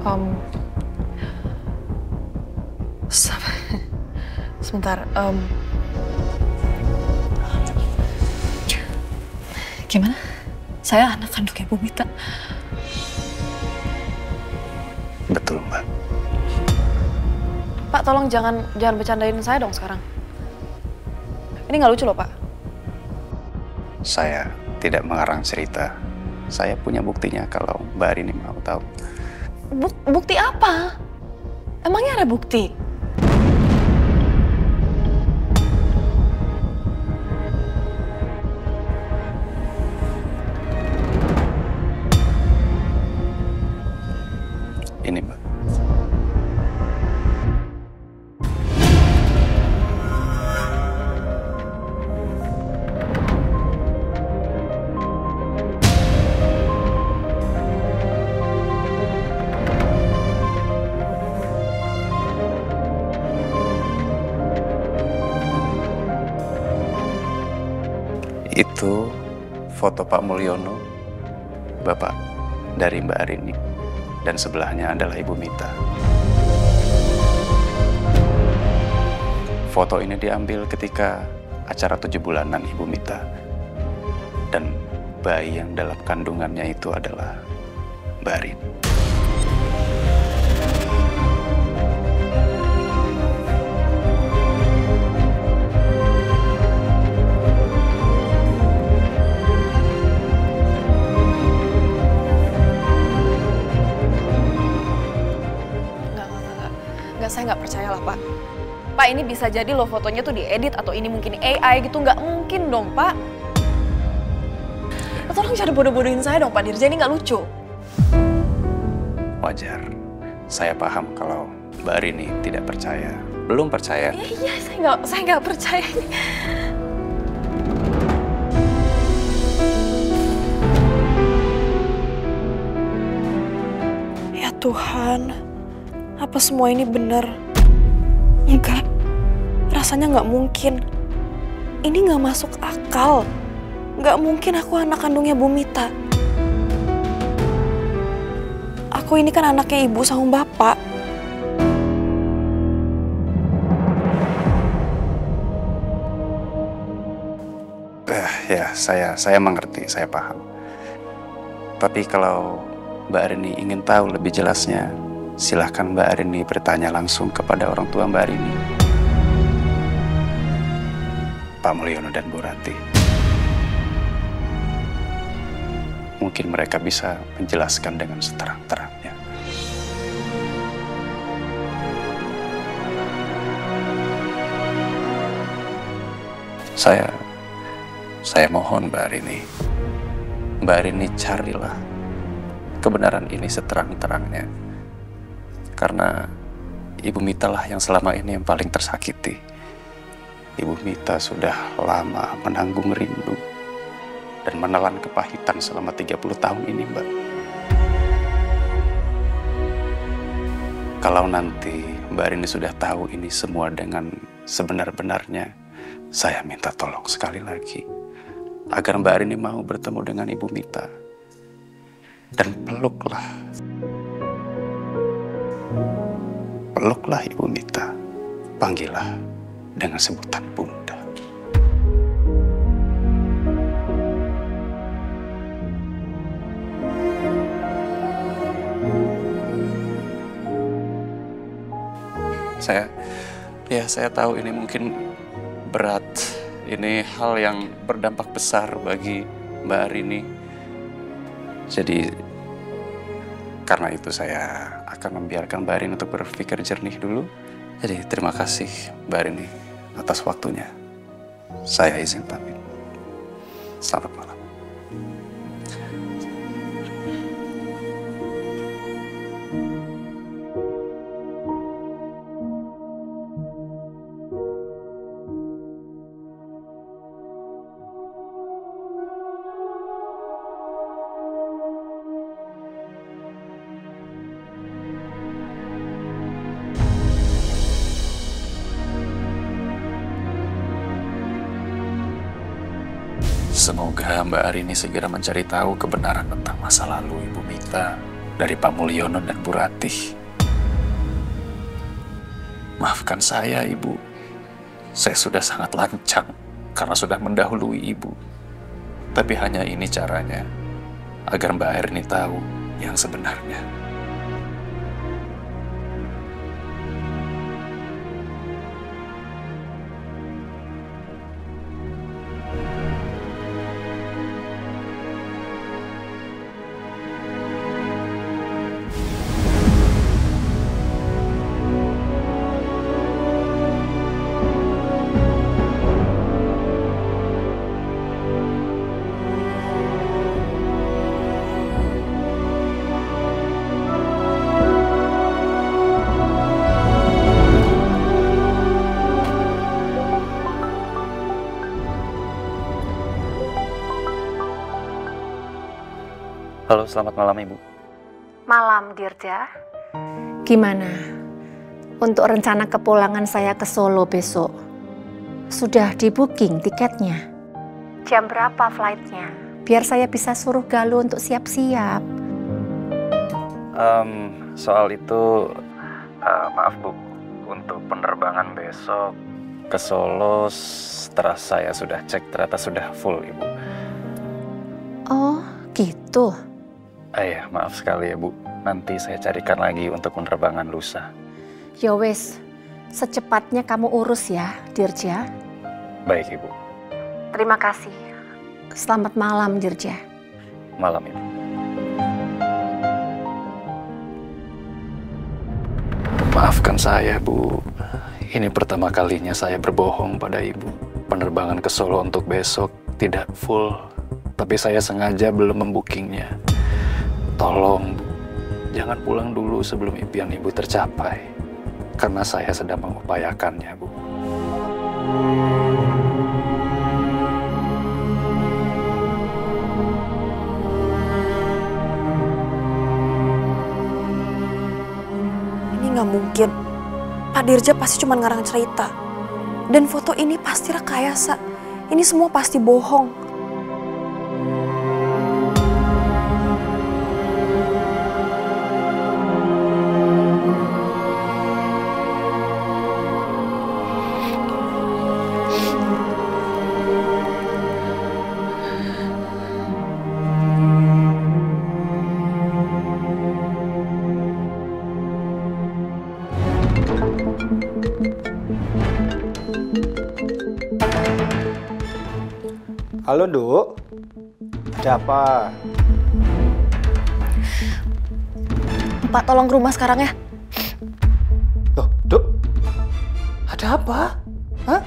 Om, sebentar. Gimana? Saya anak kandungnya Bu Mita. Betul, Mbak. Pak, tolong jangan bercandain saya dong sekarang. Ini nggak lucu loh, Pak. Saya tidak mengarang cerita. Saya punya buktinya kalau Mbak Arini mau tahu. Bukti apa? Emangnya ada bukti? Ini, Mbak. Itu foto Pak Mulyono, bapak dari Mbak Arini, dan sebelahnya adalah Ibu Mita. Foto ini diambil ketika acara 7 bulanan Ibu Mita, dan bayi yang dalam kandungannya itu adalah Mbak Arini. Saya nggak percaya lah, Pak. Pak, ini bisa jadi loh fotonya tuh diedit atau ini mungkin AI gitu. Nggak mungkin dong, Pak. Tolong jangan bodoh-bodohin saya dong, Pak Dirja. Ini nggak lucu. Wajar. Saya paham kalau Mbak Arini tidak percaya. Belum percaya. Iya, saya nggak percaya ini. Ya Tuhan. Apa semua ini benar? Enggak, rasanya nggak mungkin. Ini nggak masuk akal. Nggak mungkin aku anak kandungnya Bu Mita. Aku ini kan anaknya ibu sama bapak. Ya, saya mengerti, saya paham. Tapi kalau Mbak Arini ingin tahu lebih jelasnya, silahkan Mbak Arini bertanya langsung kepada orang tua Mbak Arini, Pak Mulyono dan Bu Rati. Mungkin mereka bisa menjelaskan dengan seterang-terangnya. Saya mohon Mbak Arini. Mbak Arini, carilah kebenaran ini seterang-terangnya. Karena Ibu Mita lah yang selama ini yang paling tersakiti. Ibu Mita sudah lama menanggung rindu dan menelan kepahitan selama 30 tahun ini, Mbak. Kalau nanti Mbak Arini sudah tahu ini semua dengan sebenar-benarnya, saya minta tolong sekali lagi agar Mbak Arini mau bertemu dengan Ibu Mita dan peluklah Ibu Mita, panggillah dengan sebutan Bunda. Saya tahu ini mungkin berat, ini hal yang berdampak besar bagi Mbak Arini. Jadi karena itu saya akan membiarkan Mbak Arini untuk berpikir jernih dulu. Jadi terima kasih Mbak Arini atas waktunya. Saya izin pamit. Selamat malam. Semoga Mbak Arini segera mencari tahu kebenaran tentang masa lalu Ibu Mita dari Pak Mulyono dan Bu Ratih. Maafkan saya, Ibu. Saya sudah sangat lancang karena sudah mendahului Ibu. Tapi hanya ini caranya, agar Mbak Airni tahu yang sebenarnya. Halo, selamat malam Ibu. Malam, Dirja. Gimana untuk rencana kepulangan saya ke Solo besok? Sudah di-booking tiketnya? Jam berapa flightnya? Biar saya bisa suruh Galuh untuk siap-siap. Soal itu, maaf Bu, untuk penerbangan besok ke Solo, setelah saya sudah cek ternyata sudah full Ibu. Oh, gitu. Iya, maaf sekali ya Bu. Nanti saya carikan lagi untuk penerbangan lusa. Ya wes, secepatnya kamu urus ya, Dirja. Baik Ibu. Terima kasih. Selamat malam, Dirja. Malam Ibu. Maafkan saya Bu. Ini pertama kalinya saya berbohong pada Ibu. Penerbangan ke Solo untuk besok tidak full. Tapi saya sengaja belum membookingnya. Tolong, Bu, jangan pulang dulu sebelum impian Ibu tercapai. Karena saya sedang mengupayakannya, Bu. Ini nggak mungkin. Pak Dirja pasti cuma ngarang cerita. Dan foto ini pasti rekayasa. Ini semua pasti bohong. Halo, Nduk. Ada apa? Pak, tolong ke rumah sekarang ya. Loh, Nduk. Ada apa? Hah?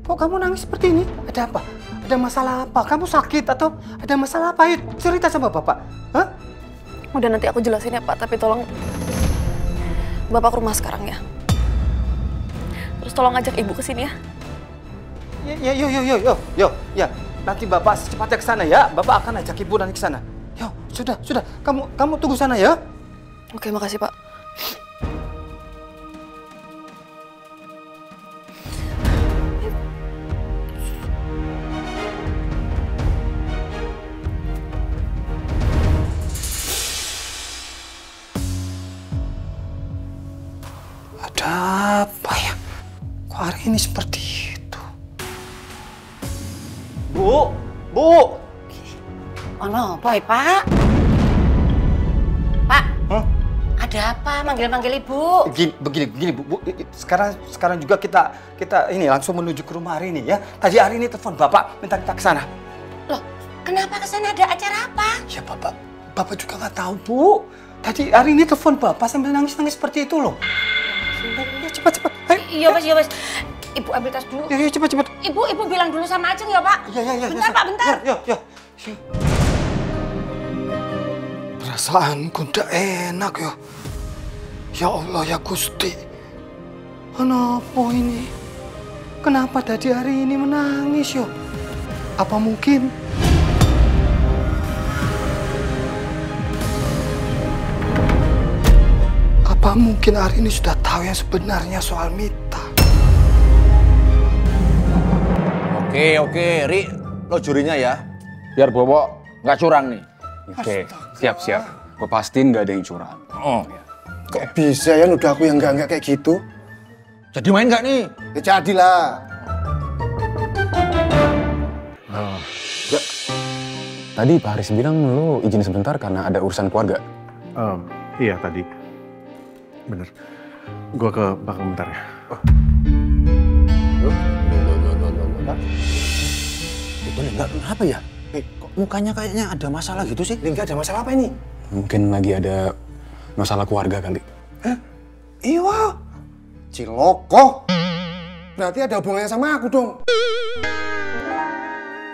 Kok kamu nangis seperti ini? Ada apa? Ada masalah apa? Kamu sakit atau ada masalah apa? Ayo cerita sama Bapak. Hah? Udah, nanti aku jelasin ya Pak, tapi tolong Bapak ke rumah sekarang ya. Terus tolong ajak Ibu ke sini ya. Yo. Nanti Bapak secepatnya ke sana ya. Bapak akan ajak Ibu nanti ke sana. Yo, sudah. Kamu tunggu sana ya. Oke, makasih Pak. Ada apa ya? Kok hari ini seperti itu? Bu. Ono, boy, Pak. Pak. Hah? Ada apa? Manggil-manggil Ibu. Begini, Bu. Sekarang juga kita ini langsung menuju ke rumah Arini ya. Tadi Arini telepon Bapak minta kita ke sana. Loh, kenapa ke sana, ada acara apa? Ya Bapak juga nggak tahu, Bu. Tadi Arini telepon Bapak sambil nangis-nangis seperti itu loh. Ya, cepat. Ayo. Iya, wes. Ibu ambil tas dulu. Ya, cepat. Ibu bilang dulu sama Ajeng ya, Pak. Ya. Bentar, Pak, bentar. Ya. Perasaanku ndak enak ya. Ya Allah ya Gusti. Kenapa ini? Kenapa tadi hari ini menangis ya? Apa mungkin hari ini sudah tahu yang sebenarnya soal Mita? Oke, Ri, lo jurinya ya. Biar Bobo nggak curang nih. Oke, siap. Gue pastiin gak ada yang curang. Oh, Kok bisa ya nuduh aku yang enggak kayak gitu? jadi main nggak nih? Ya jadilah. Tadi Pak Haris bilang lu izin sebentar karena ada urusan keluarga. Iya tadi. Bener. Gua ke belakang bentar ya. Itu Lingga kenapa ya? Kok mukanya kayaknya ada masalah gitu sih? Lingga ada masalah apa ini? Mungkin lagi ada masalah keluarga kali. Iya. Ciloko. Berarti ada hubungannya sama aku dong.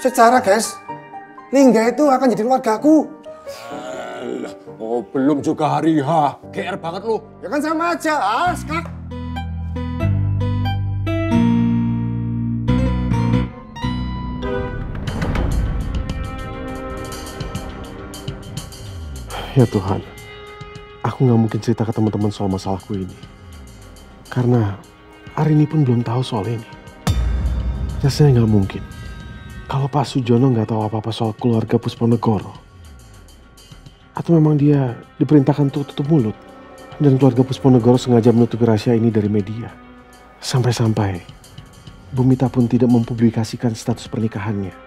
Secara guys, Lingga itu akan jadi keluarga aku. Oh, belum juga hari H. GR banget lu. Ya kan sama aja, Kak. Ya Tuhan, aku nggak mungkin cerita ke teman-teman soal masalahku ini. Karena Arini pun belum tahu soal ini. Rasanya nggak mungkin. Kalau Pak Sujono nggak tahu apa-apa soal keluarga Pusponegoro. Atau memang dia diperintahkan untuk tutup mulut. Dan keluarga Pusponegoro sengaja menutupi rahasia ini dari media. Sampai-sampai Bumita pun tidak mempublikasikan status pernikahannya.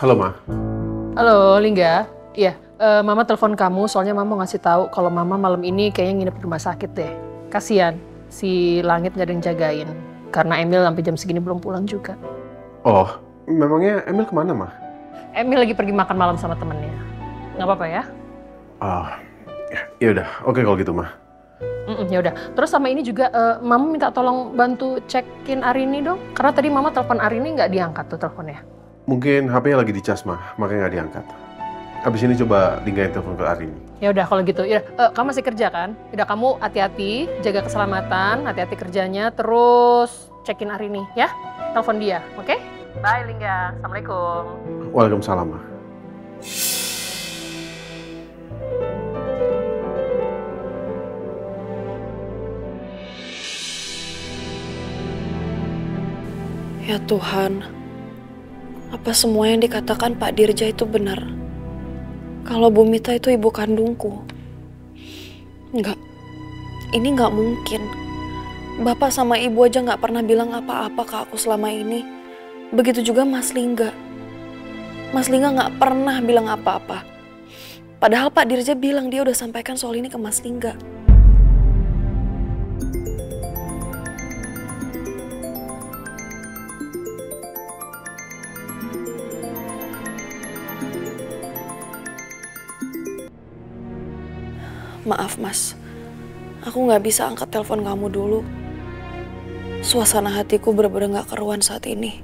Halo, Ma. Halo, Lingga. Iya, Mama telepon kamu soalnya Mama mau ngasih tahu kalau Mama malam ini kayaknya nginep di rumah sakit deh. Kasian, si Langit nggak ada yang jagain. Karena Emil sampai jam segini belum pulang juga. Oh, memangnya Emil kemana, Ma? Emil lagi pergi makan malam sama temennya. Nggak apa-apa ya? Ya udah, oke kalau gitu, Ma. Ya udah. Terus sama ini juga, Mama minta tolong bantu cekin Arini dong. Karena tadi Mama telepon Arini nggak diangkat tuh teleponnya. Mungkin HP-nya lagi dicas, Ma, makanya nggak diangkat. Abis ini coba Lingga yang telepon ke Arini. Ya udah kalau gitu. Ya, kamu masih kerja kan? Udah, kamu hati-hati, jaga keselamatan, hati-hati kerjanya, terus cekin Arini ya. Telepon dia, oke? Bye Lingga. Assalamualaikum. Waalaikumsalam, Ma. Ya Tuhan, apa semua yang dikatakan Pak Dirja itu benar? Kalau Bumita itu ibu kandungku. Enggak, ini nggak mungkin. Bapak sama ibu aja nggak pernah bilang apa-apa ke aku selama ini. Begitu juga Mas Lingga. Mas Lingga nggak pernah bilang apa-apa. Padahal Pak Dirja bilang dia udah sampaikan soal ini ke Mas Lingga. Maaf Mas, aku nggak bisa angkat telepon kamu dulu. Suasana hatiku bener-bener nggak keruan saat ini.